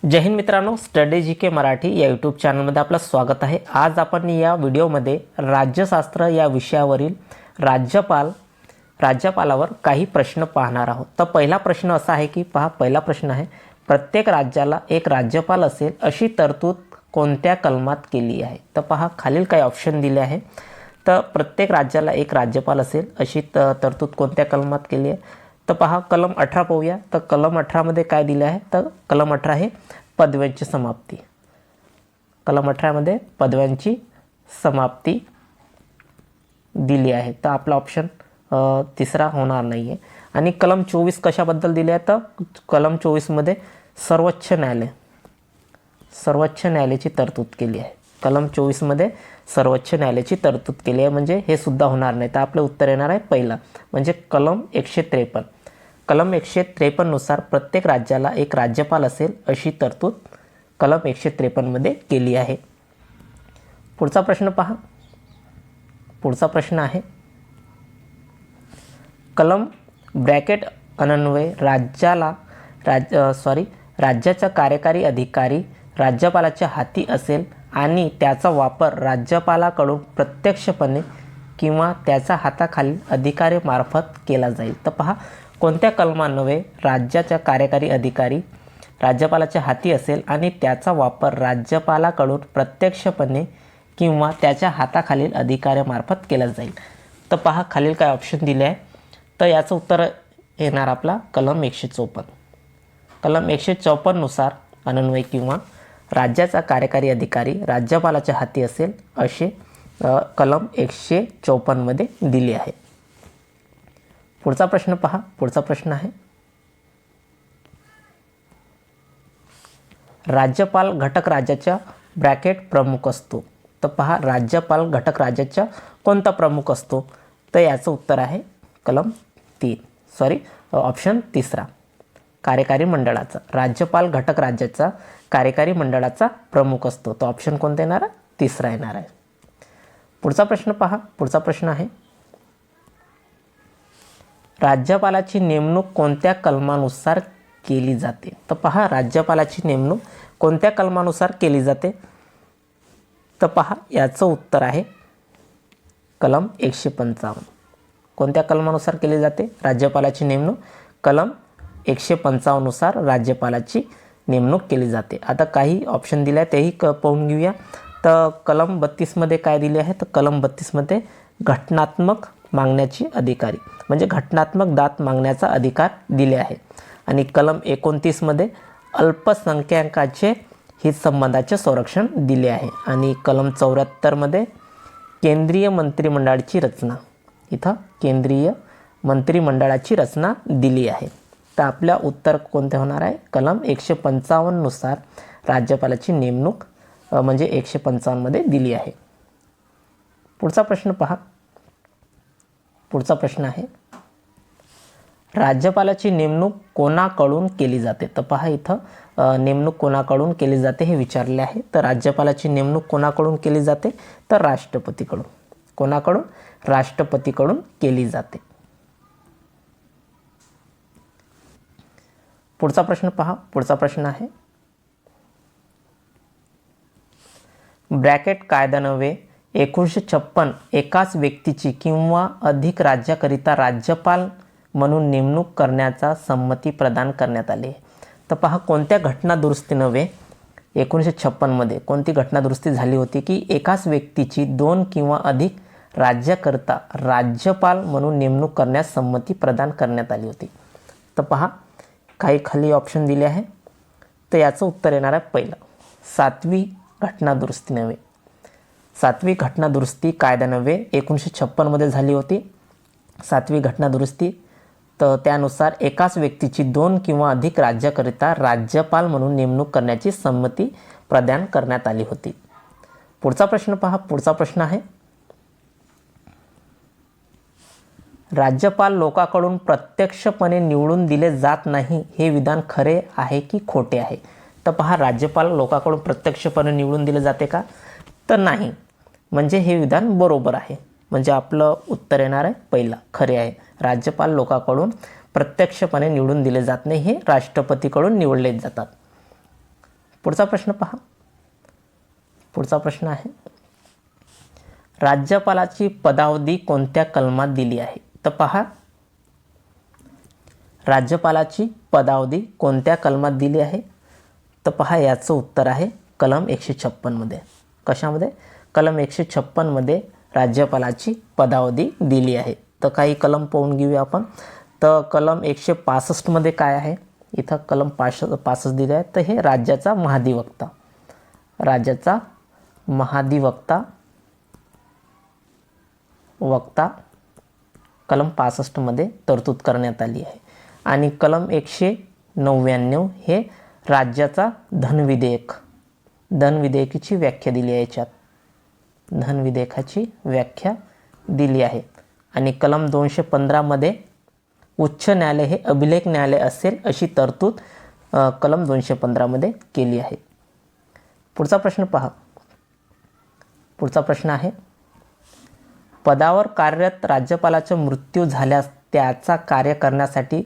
जय हिंद मित्रांनो, स्टडी जी के मराठी या यूट्यूब चॅनलमध्ये आपलं स्वागत आहे। आज आपण या व्हिडिओमध्ये राज्यशास्त्र या विषयावरील राज्यपालावर काही प्रश्न पाहणार आहोत। तर पहिला प्रश्न असा आहे की पहा, पहिला प्रश्न आहे, प्रत्येक राज्याला एक राज्यपाल असेल अशी तरतूद कोणत्या कलमात केली आहे? तर पहा, खालील काही ऑप्शन दिले आहे। तर प्रत्येक राज्याला एक राज्यपाल असेल अशी तरतूद कोणत्या कलमात केली आहे? तर पहा, कलम 18 पाहूया। तर कलम 18 मध्ये काय दिले आहे? तर कलम 18 आहे पदव्यांची समाप्ती। कलम 18 मध्ये पदव्यांची समाप्ती दिली आहे। तर आपला ऑप्शन तिसरा होणार नाही आहे। आणि कलम 24 कशाबद्दल दिले आहे? तर कलम 24 मध्ये सर्वोच्च न्यायालयाची तरतूद केली आहे। कलम 24 मध्ये सर्वोच्च न्यायालयाची तरतूद केली आहे, म्हणजे हे सुद्धा होणार नाही। तर आपलं उत्तर येणार आहे पहिला, म्हणजे कलम 153। कलम 153 नुसार प्रत्येक राज्याला एक राज्यपाल असेल अशी तरतूद कलम 153 मध्ये केली आहे। पुढचा प्रश्न पहा। पुढचा प्रश्न आहे, कलम ब्रॅकेट अन्वये राज्याचा कार्यकारी अधिकारी राज्यपालाच्या हाती असेल आणि त्याचा वापर राज्यपालाकडून प्रत्यक्षपणे किंवा त्याच्या हाताखालील अधिकाऱ्यामार्फत केला जाईल। तर पहा, कोणत्या कलमान्वये राज्याचा कार्यकारी अधिकारी राज्यपालाच्या हाती असेल आणि त्याचा वापर राज्यपालाकडून प्रत्यक्षपणे किंवा त्याच्या हाताखालील अधिकाऱ्यामार्फत केला जाईल? तर पहा, खालील काय ऑप्शन दिले आहे? तर याचं उत्तर येणार आपला कलम 154। कलम 154 नुसार अन्वय किंवा राज्याचा कार्यकारी अधिकारी राज्यपालाच्या हाती असेल असे कलम 154 मध्ये दिले आहे। पुढचा प्रश्न पहा। पुढचा प्रश्न आहे, राज्यपाल घटक राज्याचा ब्रॅकेट प्रमुख असतो। तर पहा, राज्यपाल घटक राज्याचा कोणता प्रमुख असतो? तर याचं उत्तर आहे कलम 3 ऑप्शन तिसरा, कार्यकारी मंडळाचा। राज्यपाल घटक राज्याचा कार्यकारी मंडळाचा प्रमुख असतो। तो ऑप्शन कोणता येणार आहे? तिसरा येणार आहे। पुढचा प्रश्न पहा। पुढचा प्रश्न आहे, राज्यपालाची नेमणूक कोणत्या कलमानुसार केली जाते? तर पहा, राज्यपालाची नेमणूक कोणत्या कलमानुसार केली जाते? तर पहा, याचं उत्तर आहे कलम 155। कोणत्या कलमानुसार केली जाते राज्यपालाची नेमणूक? कलम 155 नुसार राज्यपालाची नेमणूक केली जाते। आता काही ऑप्शन दिले आहे तेही पाहून घेऊया। तर कलम 32 मध्ये काय दिले आहे? तर कलम 32 मध्ये घटनात्मक मागण्याची अधिकारी, म्हणजे घटनात्मक दाद मागण्याचा अधिकार दिले आहे। आणि कलम 29 मध्ये अल्पसंख्याकांचे हितसंबंधाचे संरक्षण दिले आहे। आणि कलम 74 मध्ये केंद्रीय मंत्रिमंडळाची रचना, इथं केंद्रीय मंत्रिमंडळाची रचना दिली आहे। तर आपल्या उत्तर कोणते होणार आहे? कलम 155 नुसार राज्यपालाची नेमणूक म्हणजे 155 मध्ये दिली आहे। पुढचा प्रश्न पहा। पुढचा प्रश्न आहे, राज्यपालाची नेमणूक कोणाकडून केली जाते? तर पहा, इथं नेमणूक कोणाकडून केली जाते हे विचारले आहे। तर राज्यपालाची नेमणूक कोणाकडून केली जाते? तर राष्ट्रपतीकडून। कोणाकडून? राष्ट्रपतीकडून केली जाते। पुढचा प्रश्न पहा। पुढचा प्रश्न आहे, ब्रॅकेट कायद्यान्वये 1956 एकाच व्यक्तीची किंवा अधिक राज्याकरिता राज्यपाल म्हणून नेमणूक करण्याचा संमती प्रदान करण्यात आली आहे। तर पहा, कोणत्या घटना दुरुस्तीन्वये 1956 मध्ये कोणती घटना दुरुस्ती झाली होती की एकाच व्यक्तीची 2 किंवा अधिक राज्याकरिता राज्यपाल म्हणून नेमणूक करण्यास संमती प्रदान करण्यात आली होती? तर पहा, काही खाली ऑप्शन दिले आहे। तर याचं उत्तर येणार आहे पहिलं, 7वी घटना दुरुस्तीन्वये। 7वी घटना दुरुस्ती कायद्यान्वये 1956 मध्ये झाली होती। 7वी घटना दुरुस्ती, तर त्यानुसार एकाच व्यक्तीची 2 किंवा अधिक राज्याकरिता राज्यपाल म्हणून नेमणूक करण्याची संमती प्रदान करण्यात आली होती। पुढचा प्रश्न पहा। पुढचा प्रश्न आहे, राज्यपाल लोकांकडून प्रत्यक्षपणे निवडून दिले जात नाही हे विधान खरे आहे की खोटे आहे? तर पहा, राज्यपाल लोकांकडून प्रत्यक्षपणे निवडून दिले जाते का? तर नाही, म्हणजे हे विधान बरोबर आहे। म्हणजे आपलं उत्तर येणार आहे पहिला, खरे आहे। राज्यपाल लोकांकडून प्रत्यक्षपणे निवडून दिले जात नाही, हे राष्ट्रपतीकडून निवडले जातात। पुढचा प्रश्न पहा. पुढचा प्रश्न आहे, राज्यपालाची पदावधी कोणत्या कलमात दिली आहे? तर पहा, राज्यपालाची पदावधी कोणत्या कलमात दिली आहे? तर पहा, याचं उत्तर आहे कलम 156 मध्ये. कशामध्ये? कलम 156 मध्ये राज्यपालाची पदावधी दिली आहे. तर काही कलम पाहून घेऊया आपण. तर कलम 165 मध्ये काय आहे? इथं कलम 65 दिले आहे. तर हे राज्याचा महाधिवक्ता, राज्याचा महाधिवक्ता कलम 65 मध्ये तरतूद करण्यात आली आहे. आणि कलम 199 हे राज्याचा धनविधेयक, धनविधेयकाची व्याख्या दिली आहे. याच्यात धनविधेयकाची व्याख्या दिली आहे. आणि कलम 215 मध्ये उच्च न्यायालय हे अभिलेख न्यायालय असेल अशी तरतूद कलम 215 मध्ये केली आहे. पुढचा प्रश्न पहा. पुढचा प्रश्न आहे, पदावर कार्यरत राज्यपालाचा मृत्यू झाल्यास त्याचा कार्य करण्यासाठी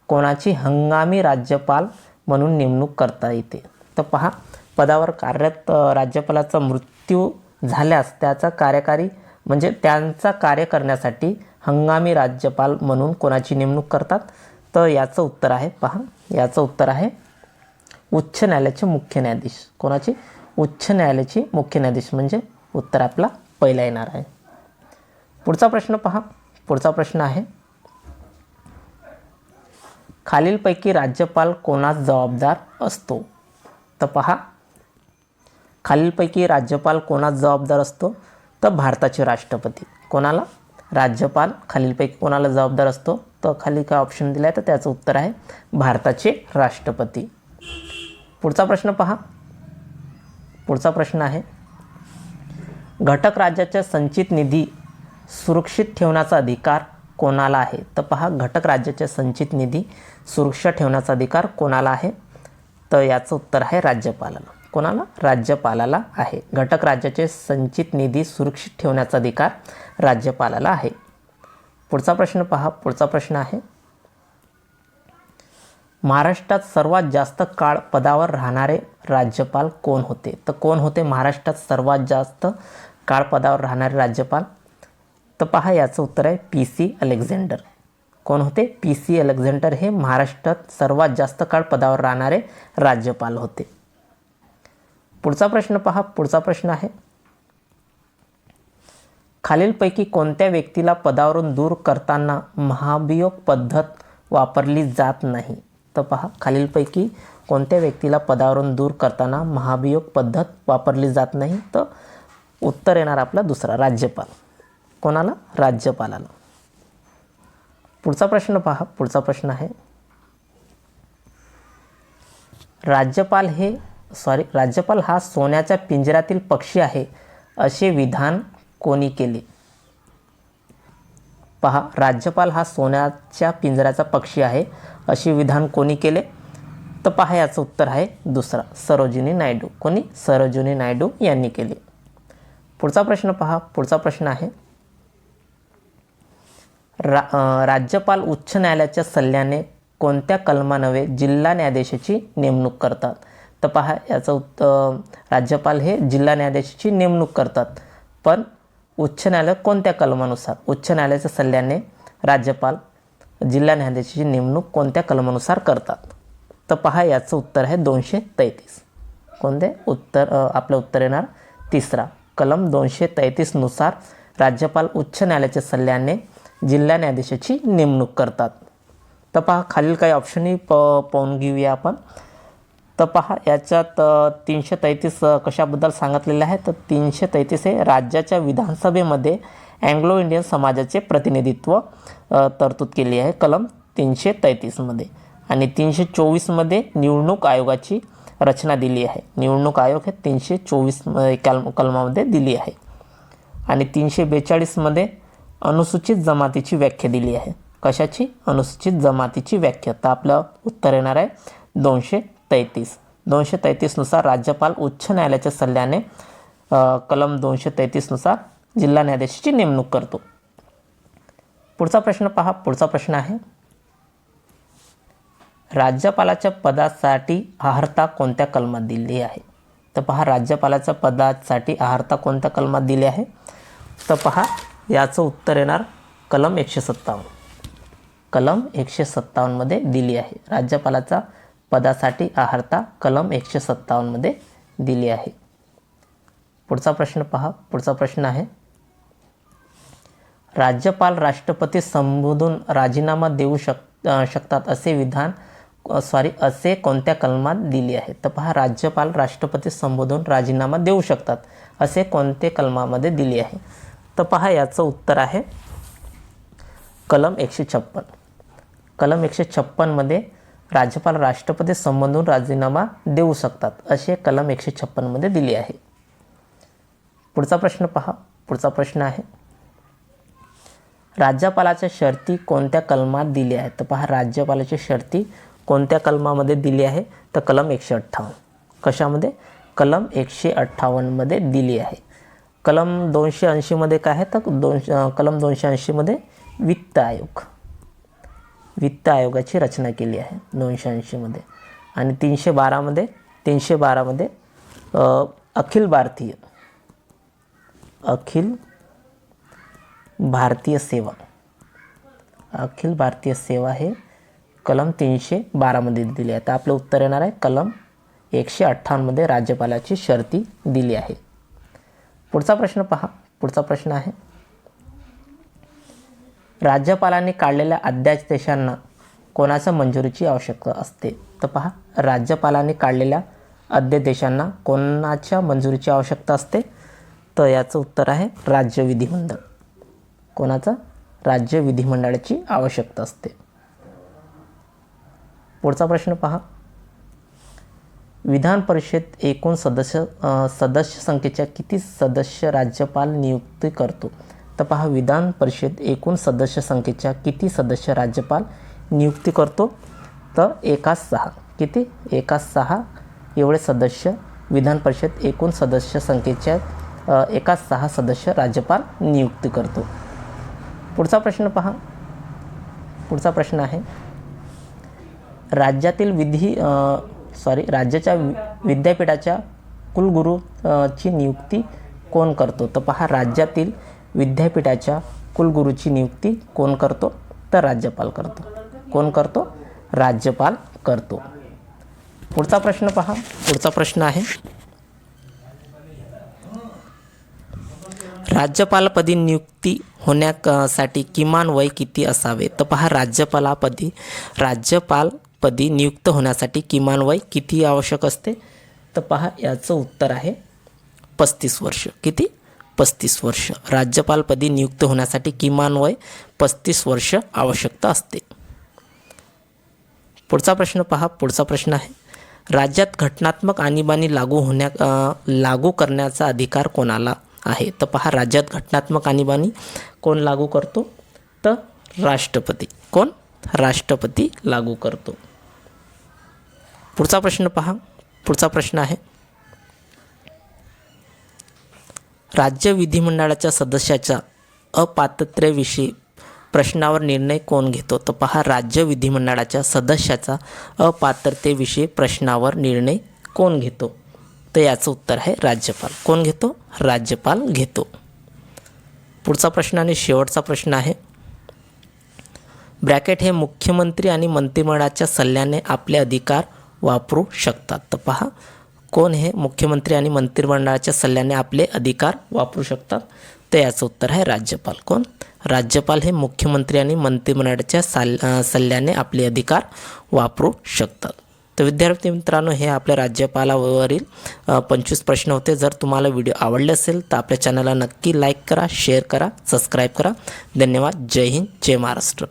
कोणाची हंगामी राज्यपाल म्हणून नेमणूक करता येते? तर पहा, पदावर कार्यरत राज्यपालाचा मृत्यू झाल्यास त्याचा कार्यकारी म्हणजे त्यांचा कार्य करण्यासाठी हंगामी राज्यपाल म्हणून कोणाची नेमणूक करतात? तर याचं उत्तर आहे, पहा, याचं उत्तर आहे उच्च न्यायालयाचे मुख्य न्यायाधीश. कोणाची? उच्च न्यायालयाची मुख्य न्यायाधीश, म्हणजे उत्तर आपला पहिला येणार आहे. पुढचा प्रश्न पहा. पुढचा प्रश्न आहे, खालीलपैकी राज्यपाल कोणास जबाबदार असतो? तर पहा, खालीलपैकी राज्यपाल कोणास जबाबदार असतो? तर भारताचे राष्ट्रपती. कोणाला? राज्यपाल खालीलपैकी कोणाला जबाबदार असतो? तर खाली काय ऑप्शन दिला आहे, तर त्याचं उत्तर आहे भारताचे राष्ट्रपती. पुढचा प्रश्न पहा. पुढचा प्रश्न आहे, घटक राज्याच्या संचित निधी सुरक्षित ठेवण्याचा अधिकार कोणाला आहे? तर पहा, घटक राज्याच्या संचित निधी सुरक्षा ठेवण्याचा अधिकार कोणाला आहे? तर याचं उत्तर आहे राज्यपालाला. कोणाला? राज्यपालाला आहे. घटक राज्याचे संचित निधी सुरक्षित ठेवण्याचा अधिकार राज्यपालाला आहे. पुढचा प्रश्न पहा. पुढचा प्रश्न आहे, महाराष्ट्रात सर्वात जास्त काळ पदावर राहणारे राज्यपाल कोण होते? तर कोण होते महाराष्ट्रात सर्वात जास्त काळ पदावर राहणारे राज्यपाल? तर पहा, याचं उत्तर आहे PC अलेक्झांडर. कोण होते? PC अलेक्झांडर हे महाराष्ट्रात सर्वात जास्त काळ पदावर राहणारे राज्यपाल होते. पुढचा प्रश्न पहा. पुढचा प्रश्न आहे, खालीलपैकी कोणत्या व्यक्तीला पदावरून दूर करताना महाभियोग पद्धत वापरली जात नाही? तर पहा, खालीलपैकी कोणत्या व्यक्तीला पदावरून दूर करताना महाभियोग पद्धत वापरली जात नाही? तर उत्तर येणार आपला दुसरा, राज्यपाल. कोणाला? राज्यपालाला. पुढचा प्रश्न पहा. पुढचा प्रश्न आहे, राज्यपाल हा सोन्याच्या पिंजऱ्यातील पक्षी आहे असे विधान कोणी केले? पहा, राज्यपाल हा सोन्याच्या पिंजऱ्याचा पक्षी आहे असे विधान कोणी केले? तर पहा, याचं उत्तर आहे दुसरा, सरोजिनी नायडू. कोणी? सरोजिनी नायडू यांनी केले. पुढचा प्रश्न पहा. पुढचा प्रश्न आहे, राज्यपाल उच्च न्यायालयाच्या सल्ल्याने कोणत्या कलमान्वये जिल्हा न्यायाधीशाची नेमणूक करतात? तर पहा, याचं उत्तर, राज्यपाल हे जिल्हा न्यायाधीशाची नेमणूक करतात, पण उच्च न्यायालय कोणत्या कलमानुसार? उच्च न्यायालयाच्या सल्ल्याने राज्यपाल जिल्हा न्यायाधीशाची नेमणूक कोणत्या कलमानुसार करतात? तर पहा, याचं उत्तर आहे 233. कोणते? उत्तर आपलं उत्तर येणार तिसरा, कलम 233 नुसार राज्यपाल उच्च न्यायालयाच्या सल्ल्याने जिल्हा न्यायाधीशाची नेमणूक करतात. तर पहा, खालील काही ऑप्शनही पाहून घेऊया आपण. तर पहा, याच्यात 333 कशाबद्दल सांगितलेलं आहे? तर 333 हे राज्याच्या विधानसभेमध्ये अँग्लो इंडियन समाजाचे प्रतिनिधित्व तरतूद केली आहे कलम 333 मध्ये. आणि 324 मध्ये निवडणूक आयोगाची रचना दिली आहे. निवडणूक आयोग हे 324 कलमामध्ये दिली आहे. आणि 342 मध्ये अनुसूचित जमातीची व्याख्या दिली आहे. कशाची? अनुसूचित जमातीची व्याख्या. तर आपलं उत्तर येणार आहे 233. 233 नुसार राज्यपाल उच्च न्यायालयाच्या सल्ल्याने कलम 233 नुसार जिल्हा न्यायाधीशाची नेमणूक करतो. पुढचा प्रश्न पहा. पुढचा प्रश्न आहे, राज्यपालाच्या पदासाठी अर्हता कोणत्या कलमात दिली आहे? तर पहा, राज्यपालाच्या पदासाठी अर्हता कोणत्या कलमात दिली आहे? तर पहा, याचं उत्तर येणार कलम 157. कलम 157 मध्ये दिली आहे. राज्यपालाच्या पदासाठी अर्हता कलम 157 मध्ये दिली आहे. पुढचा प्रश्न पहा. पुढचा प्रश्न आहे, राज्यपाल राष्ट्रपती संबोधून राजीनामा देऊ शकतात असे कोणत्या कलमात दिली आहे? तर पहा, राज्यपाल राष्ट्रपती संबोधून राजीनामा देऊ शकतात असे कोणते कलमामध्ये दिली आहे? तर पहा, याचं उत्तर आहे कलम 156. कलम 156 मध्ये राज्यपाल राष्ट्रपती संबोधून राजीनामा देऊ शकतात असे कलम 156 मध्ये दिली आहे. पुढचा प्रश्न पहा. पुढचा प्रश्न आहे, राज्यपालाच्या शर्ती कोणत्या कलमात दिली आहे? तर पहा, राज्यपालाची शर्ती कोणत्या कलमामध्ये दिली आहे? तर कलम 158. कशामध्ये? कलम 158 मध्ये दिली आहे. कलम 280 मध्ये काय आहे? तर कलम 280 मध्ये वित्त आयोगाची रचना केली आहे 280 मध्ये. आणि 312 मध्ये अखिल भारतीय सेवा हे कलम 312 मध्ये दिली आहे. तर आपलं उत्तर येणार आहे कलम 158 मध्ये राज्यपालाची शर्ती दिली आहे. पुढचा प्रश्न पहा. पुढचा प्रश्न आहे, राज्यपालांनी काढलेल्या अध्यादेशांना कोणाच्या मंजुरीची आवश्यकता असते? तर पहा, राज्यपालांनी काढलेल्या अध्यादेशांना कोणाच्या मंजुरीची आवश्यकता असते? तर याचं उत्तर आहे राज्य विधिमंडळ. कोणाचं? राज्य विधिमंडळाची आवश्यकता असते. पुढचा प्रश्न पहा, विधान परिषद एकूण सदस्य संख्येच्या किती सदस्य राज्यपाल नियुक्ती करतो? तर पहा, विधान परिषद एकूण सदस्य संख्येच्या किती सदस्य राज्यपाल नियुक्ती करतो? तर 1/6. किती? 1/6 एवढे सदस्य विधान परिषद एकूण सदस्य संख्येच्या 1/6 सदस्य राज्यपाल नियुक्ती करतो. पुढचा प्रश्न पहा. पुढचा प्रश्न आहे, राज्याच्या विद्यापीठाच्या कुलगुरूची नियुक्ती कोण करतो? तर पहा, राज्यातील विद्यापीठाच्या कुलगुरूची नियुक्ती कोण करतो? तर राज्यपाल करतो. कोण करतो? राज्यपाल करतो. पुढचा प्रश्न पहा. पुढचा प्रश्न आहे, राज्यपालपदी नियुक्ती होण्यासाठी किमान वय किती असावे? तर पहा, राज्यपालपदी नियुक्त होण्यासाठी किमान वय किती आवश्यक असते? तर पहा, याचं उत्तर आहे 35 वर्ष. किती? 35 वर्ष. राज्यपालपदी नियुक्त होण्यासाठी किमान वय 35 वर्ष आवश्यकता असते. पुढचा प्रश्न पहा. पुढचा प्रश्न आहे, राज्यात घटनात्मक आणीबाणी लागू करण्याचा अधिकार कोणाला आहे? तर पहा, राज्यात घटनात्मक आणीबाणी कोण लागू करतो? तर राष्ट्रपती. कोण? राष्ट्रपती लागू करतो. पुढचा प्रश्न पहा. पुढचा प्रश्न आहे, राज्य विधिमंडळाच्या सदस्याच्या अपात्रतेविषयी प्रश्नावर निर्णय कोण घेतो? तर पहा, राज्य विधिमंडळाच्या सदस्याचा अपात्रतेविषयी प्रश्नावर निर्णय कोण घेतो? तर याचं उत्तर आहे राज्यपाल. कोण घेतो? राज्यपाल घेतो. पुढचा प्रश्न आणि शेवटचा प्रश्न आहे, ब्रॅकेट हे मुख्यमंत्री आणि मंत्रिमंडळाच्या सल्ल्याने आपले अधिकार वापरू शकतात. तर पहा, कोण हे मुख्यमंत्री आणि मंत्रिमंडळाच्या सल्ल्याने आपले अधिकार वापरू शकतात? तर याचं उत्तर आहे राज्यपाल. कोण? राज्यपाल हे मुख्यमंत्री आणि मंत्रिमंडळाच्या सल्ल्याने आपले अधिकार वापरू शकतात. तर विद्यार्थी मित्रांनो, हे आपल्या राज्यपालावरील 25 प्रश्न होते. जर तुम्हाला व्हिडिओ आवडले असेल तर आपल्या चॅनलला नक्की लाईक करा, शेअर करा, सबस्क्राईब करा. धन्यवाद. जय हिंद, जय महाराष्ट्र.